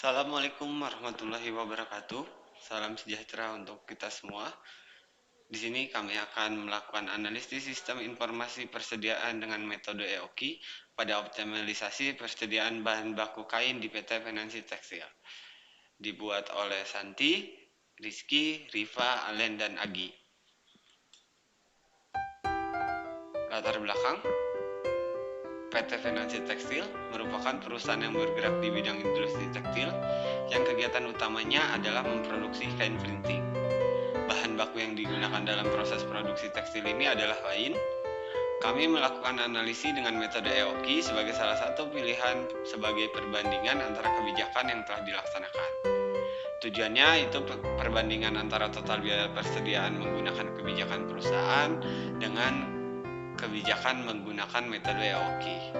Assalamualaikum warahmatullahi wabarakatuh. Salam sejahtera untuk kita semua. Di sini kami akan melakukan analisis sistem informasi persediaan dengan metode EOKI pada optimalisasi persediaan bahan baku kain di PT Finansi Tekstil. Dibuat oleh Santi, Rizky, Riva, Alen, dan Agi. Latar belakang, PT Finansi Tekstil merupakan perusahaan yang bergerak di bidang industri tekstil yang kegiatan utamanya adalah memproduksi kain printing. Bahan baku yang digunakan dalam proses produksi tekstil ini adalah kain. Kami melakukan analisis dengan metode EOKI sebagai salah satu pilihan sebagai perbandingan antara kebijakan yang telah dilaksanakan. Tujuannya itu perbandingan antara total biaya persediaan menggunakan kebijakan perusahaan dengan kebijakan menggunakan metode EOKI.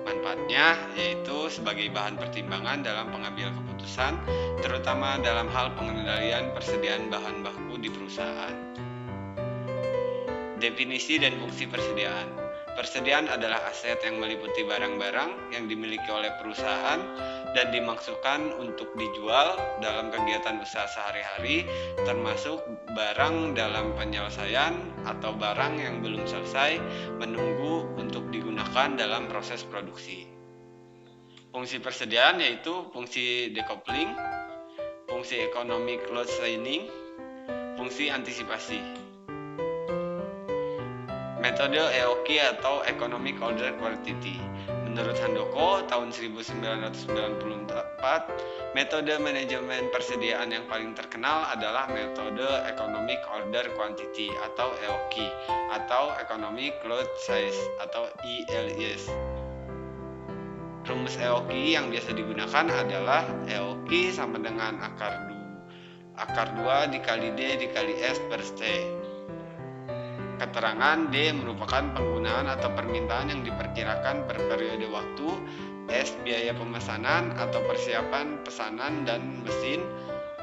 Manfaatnya yaitu sebagai bahan pertimbangan dalam pengambil keputusan, terutama dalam hal pengendalian persediaan bahan baku di perusahaan. Definisi dan fungsi persediaan. Persediaan adalah aset yang meliputi barang-barang yang dimiliki oleh perusahaan dan dimaksudkan untuk dijual dalam kegiatan usaha sehari-hari, termasuk barang dalam penyelesaian atau barang yang belum selesai menunggu untuk digunakan dalam proses produksi. Fungsi persediaan yaitu fungsi decoupling, fungsi economic load shunting, fungsi antisipasi. Metode EOKI atau Economic Order Quantity. Menurut Handoko tahun 1994, metode manajemen persediaan yang paling terkenal adalah metode Economic Order Quantity atau EOQUI atau Economic Load Size atau ELS. Rumus EOQI yang biasa digunakan adalah EOQI sama dengan akar 2 dikali D dikali S per T. Keterangan D merupakan penggunaan atau permintaan yang diperkirakan per periode waktu, S biaya pemesanan atau persiapan pesanan dan mesin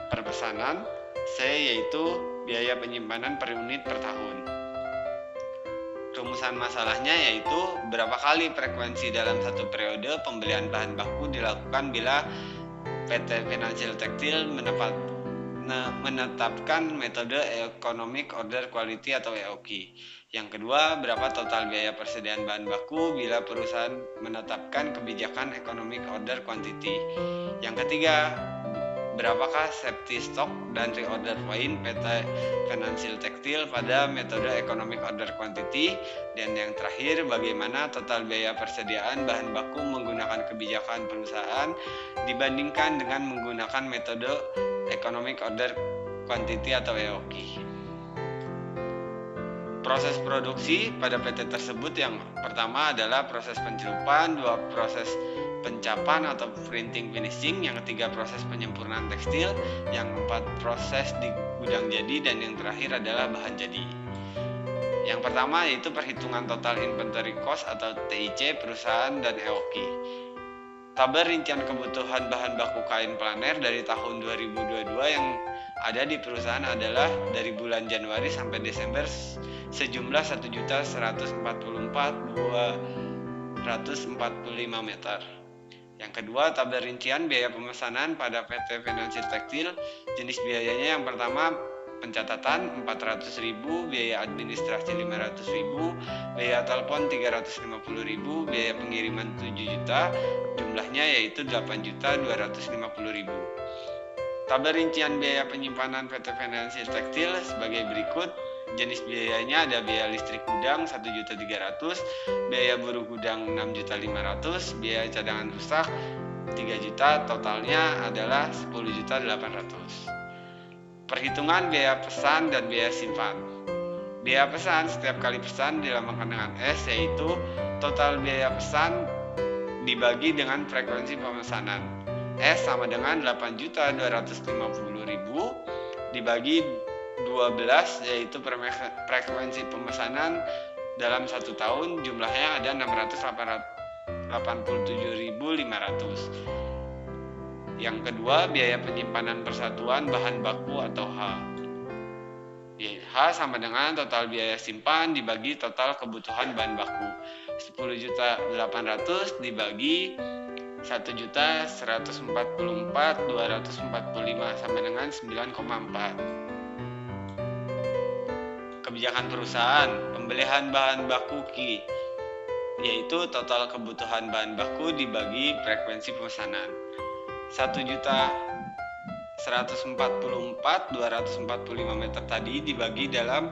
per pesanan, C yaitu biaya penyimpanan per unit per tahun. Rumusan masalahnya yaitu berapa kali frekuensi dalam satu periode pembelian bahan baku dilakukan bila PT Financial Tekstil menetapkan metode Economic Order Quality atau EOQI. Yang kedua, berapa total biaya persediaan bahan baku bila perusahaan menetapkan kebijakan Economic Order Quantity. Yang ketiga, berapakah safety stock dan reorder point PT Financial Tekstil pada metode Economic Order Quantity. Dan yang terakhir, bagaimana total biaya persediaan bahan baku menggunakan kebijakan perusahaan dibandingkan dengan menggunakan metode Economic Order Quantity atau EOQI. Proses produksi pada PT tersebut yang pertama adalah proses pencelupan, dua proses pencapan atau printing finishing, yang ketiga proses penyempurnaan tekstil, yang keempat proses di gudang jadi, dan yang terakhir adalah bahan jadi. Yang pertama yaitu perhitungan total inventory cost atau TIC perusahaan dan EOQI. Tabel rincian kebutuhan bahan baku kain planer dari tahun 2022 yang ada di perusahaan adalah dari bulan Januari sampai Desember sejumlah 1.144.245 meter. Yang kedua, tabel rincian biaya pemesanan pada PT Financial Tekstil. Jenis biayanya yang pertama pencatatan 400.000, biaya administrasi 500.000, biaya telepon 350.000, biaya pengiriman 7 juta, jumlahnya yaitu 8.250.000. Tabel rincian biaya penyimpanan PT Financial Tekstil sebagai berikut. Jenis biayanya ada biaya listrik gudang 1.300.000, biaya buruh gudang 6.500.000, biaya cadangan rusak 3 juta, totalnya adalah 10.800.000. Perhitungan biaya pesan dan biaya simpan. Biaya pesan setiap kali pesan dilambangkan dengan S, yaitu total biaya pesan dibagi dengan frekuensi pemesanan. S sama dengan 8.250.000 dibagi 12, yaitu frekuensi pemesanan dalam 1 tahun jumlahnya ada 687.500. Yang kedua, biaya penyimpanan persatuan bahan baku atau H. H sama dengan total biaya simpan dibagi total kebutuhan bahan baku. 10.800.000 dibagi 1.144.245 sama dengan 9,4. Kebijakan perusahaan, pembelian bahan baku Ki, yaitu total kebutuhan bahan baku dibagi frekuensi pemesanan. 1.144.245 meter tadi dibagi dalam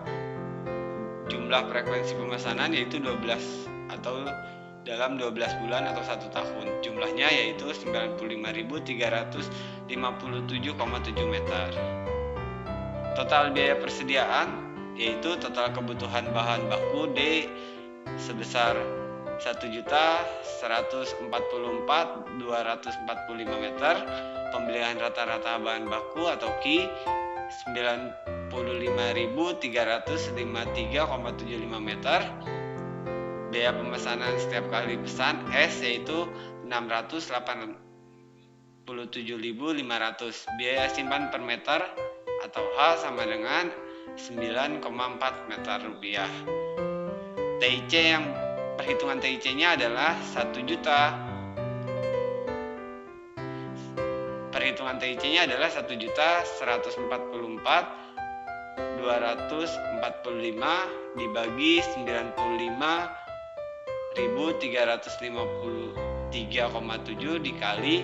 jumlah frekuensi pemesanan yaitu 12 atau dalam 12 bulan atau 1 tahun. Jumlahnya yaitu 95.357,7 meter. Total biaya persediaan yaitu total kebutuhan bahan baku D sebesar 1.144.245 meter, pembelian rata-rata bahan baku atau Q 95.353,75 meter, biaya pemesanan setiap kali pesan S yaitu 687.500, biaya simpan per meter atau H sama dengan 9,4 meter rupiah. TIC yang perhitungan TIC-nya adalah 1 juta. Perhitungan TIC-nya adalah 1.144.245 dibagi 95.353,7 dikali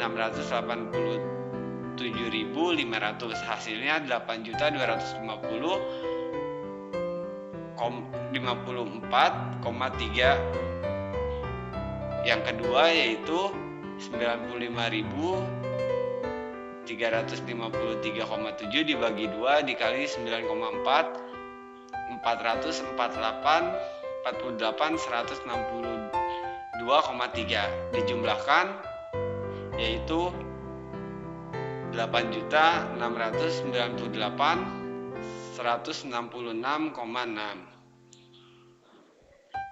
687.500, hasilnya 8.254,3. Yang kedua yaitu 95.353,7 dibagi 2 dikali 9,4, 448.162,3 dijumlahkan yaitu 8.698.166,6.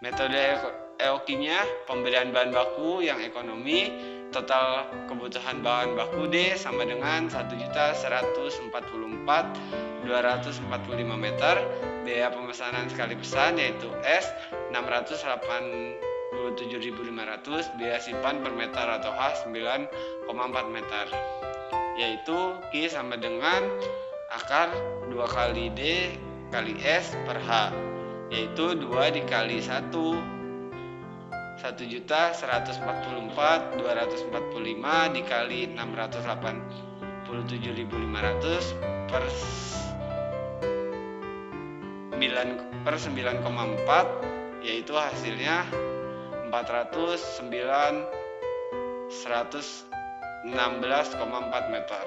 Metode EOQ-nya pembelian bahan baku yang ekonomi, total kebutuhan bahan baku D sama dengan 1.144.245 meter, biaya pemesanan sekali pesan yaitu S 687.500, biaya simpan per meter atau H 9,4 meter, yaitu Q sama dengan akar 2 kali D kali S per H, yaitu 2 dikali 1.144.245 dikali 687.500 per 9,4, yaitu hasilnya 409.116,4 meter.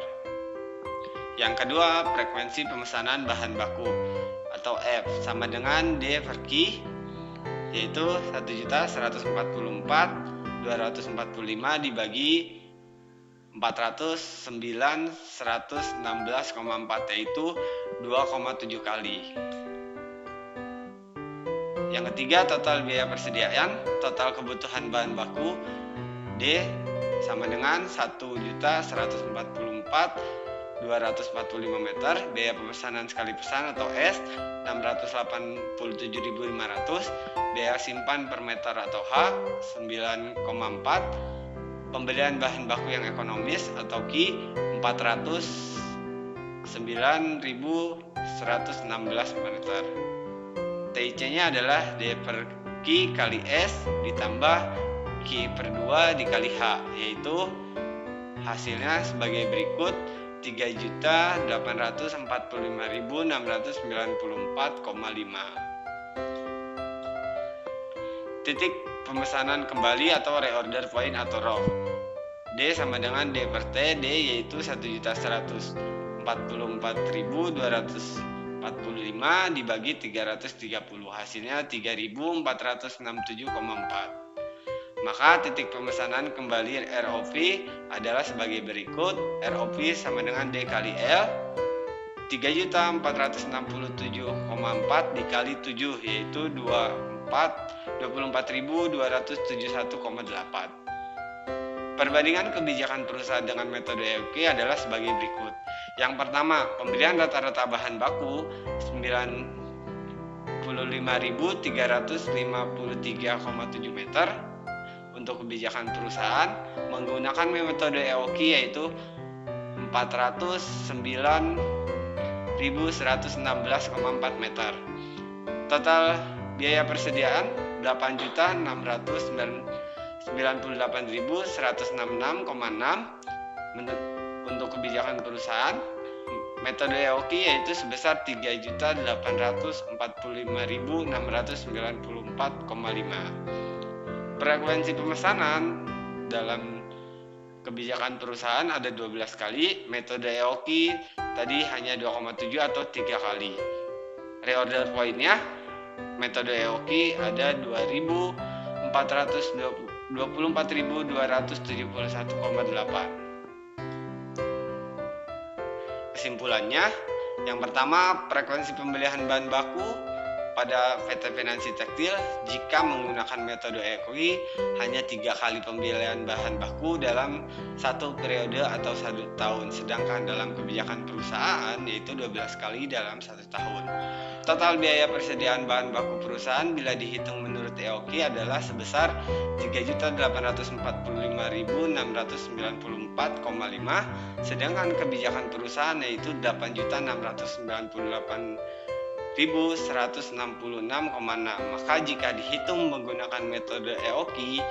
Yang kedua, frekuensi pemesanan bahan baku atau F sama dengan D per Q, yaitu 1.144.245 dibagi 409.116,4, yaitu 2,7 kali. Yang ketiga, total biaya persediaan, total kebutuhan bahan baku D sama dengan 1.144.245 meter, biaya pemesanan sekali pesan atau S 687.500, biaya simpan per meter atau H 9,4, pembelian bahan baku yang ekonomis atau Q 409.116 meter. TIC-nya adalah D per Q kali S ditambah Q per 2 dikali H, yaitu hasilnya sebagai berikut 3.845.694,5. Titik pemesanan kembali atau reorder point atau ROP. D sama dengan D per T, D yaitu 1.144.245 dibagi 330, hasilnya 3.467,4. Maka titik pemesanan kembali ROP adalah sebagai berikut. ROP sama dengan D kali L, 3.467,4 dikali 7, yaitu 24.271,8. Perbandingan kebijakan perusahaan dengan metode EOQ adalah sebagai berikut. Yang pertama, pembelian rata-rata bahan baku 95.353,7 meter untuk kebijakan perusahaan menggunakan metode EOQ yaitu 409.116,4 meter. Total biaya persediaan 8.998.166,6 untuk kebijakan perusahaan metode EOQ yaitu sebesar 3.845.694,5. Frekuensi pemesanan dalam kebijakan perusahaan ada 12 kali, metode EOQ tadi hanya 2,7 atau 3 kali. Reorder poinnya metode EOQ ada 24.271,8. Kesimpulannya, yang pertama, frekuensi pembelian bahan baku pada PT Finansi Tekstil jika menggunakan metode EOQ hanya 3 kali pembelian bahan baku dalam satu periode atau 1 tahun, sedangkan dalam kebijakan perusahaan yaitu 12 kali dalam 1 tahun. Total biaya persediaan bahan baku perusahaan bila dihitung menurut EOQ adalah sebesar 3.845.694,5, sedangkan kebijakan perusahaan yaitu 8.698.166,6. Maka jika dihitung menggunakan metode EOQ,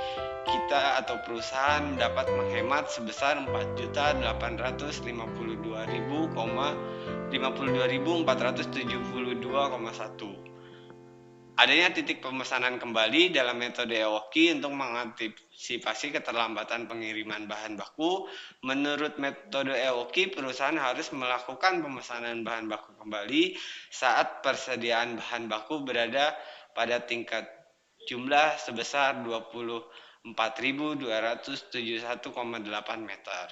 kita atau perusahaan dapat menghemat sebesar 4.852.472,1. Adanya titik pemesanan kembali dalam metode EOQ untuk mengantisipasi keterlambatan pengiriman bahan baku. Menurut metode EOQ, perusahaan harus melakukan pemesanan bahan baku kembali saat persediaan bahan baku berada pada tingkat jumlah sebesar 24.271,8 meter.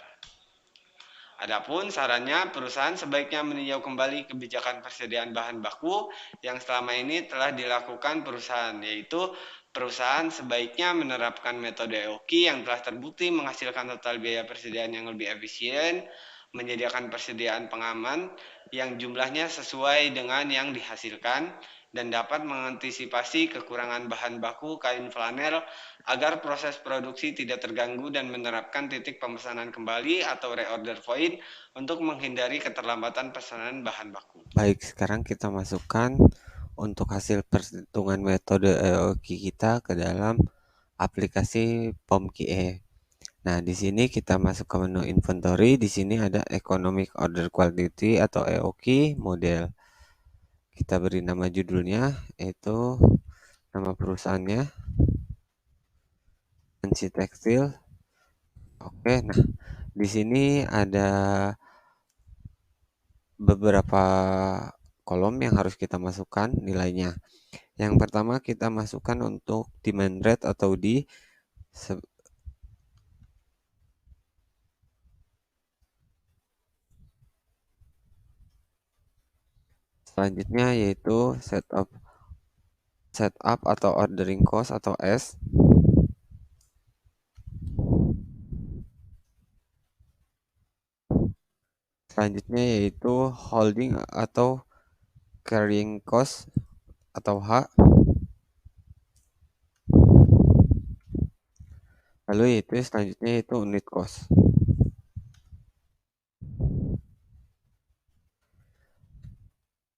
Adapun sarannya, perusahaan sebaiknya meninjau kembali kebijakan persediaan bahan baku yang selama ini telah dilakukan perusahaan, yaitu perusahaan sebaiknya menerapkan metode EOQ yang telah terbukti menghasilkan total biaya persediaan yang lebih efisien, menyediakan persediaan pengaman yang jumlahnya sesuai dengan yang dihasilkan, dan dapat mengantisipasi kekurangan bahan baku kain flanel agar proses produksi tidak terganggu dan menerapkan titik pemesanan kembali atau reorder point untuk menghindari keterlambatan pesanan bahan baku. Baik, sekarang kita masukkan untuk hasil perhitungan metode EOQ kita ke dalam aplikasi POM-QE. Nah, di sini kita masuk ke menu inventory. Di sini ada Economic Order Quantity atau EOQ model. Kita beri nama judulnya, yaitu nama perusahaannya, Finansi Tekstil. Oke, nah di sini ada beberapa kolom yang harus kita masukkan nilainya. Yang pertama kita masukkan untuk demand rate atau D. Selanjutnya yaitu setup atau ordering cost atau S. Selanjutnya yaitu holding atau carrying cost atau H. Lalu selanjutnya yaitu unit cost.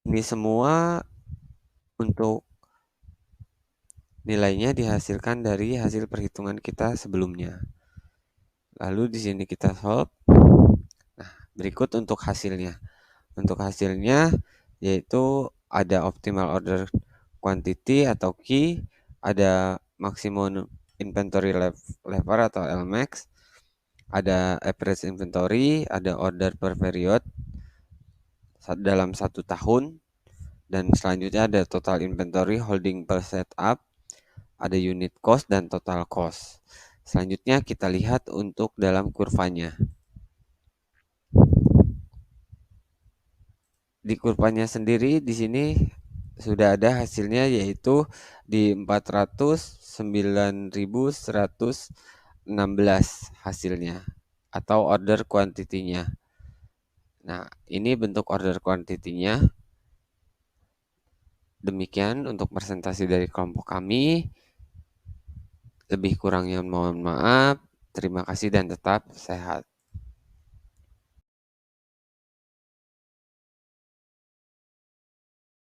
Ini semua untuk nilainya dihasilkan dari hasil perhitungan kita sebelumnya. Lalu di sini kita solve. Nah, berikut untuk hasilnya. Untuk hasilnya yaitu ada optimal order quantity atau Q, ada maximum inventory level atau LMAX, ada average inventory, ada order per period dalam 1 tahun, dan selanjutnya ada total inventory holding per setup, ada unit cost dan total cost. Selanjutnya kita lihat untuk dalam kurvanya. Di kurvanya sendiri di sini sudah ada hasilnya yaitu di 409.116 hasilnya atau order quantity-nya. Nah, ini bentuk order quantity-nya. Demikian untuk presentasi dari kelompok kami. Lebih kurangnya mohon maaf. Terima kasih dan tetap sehat.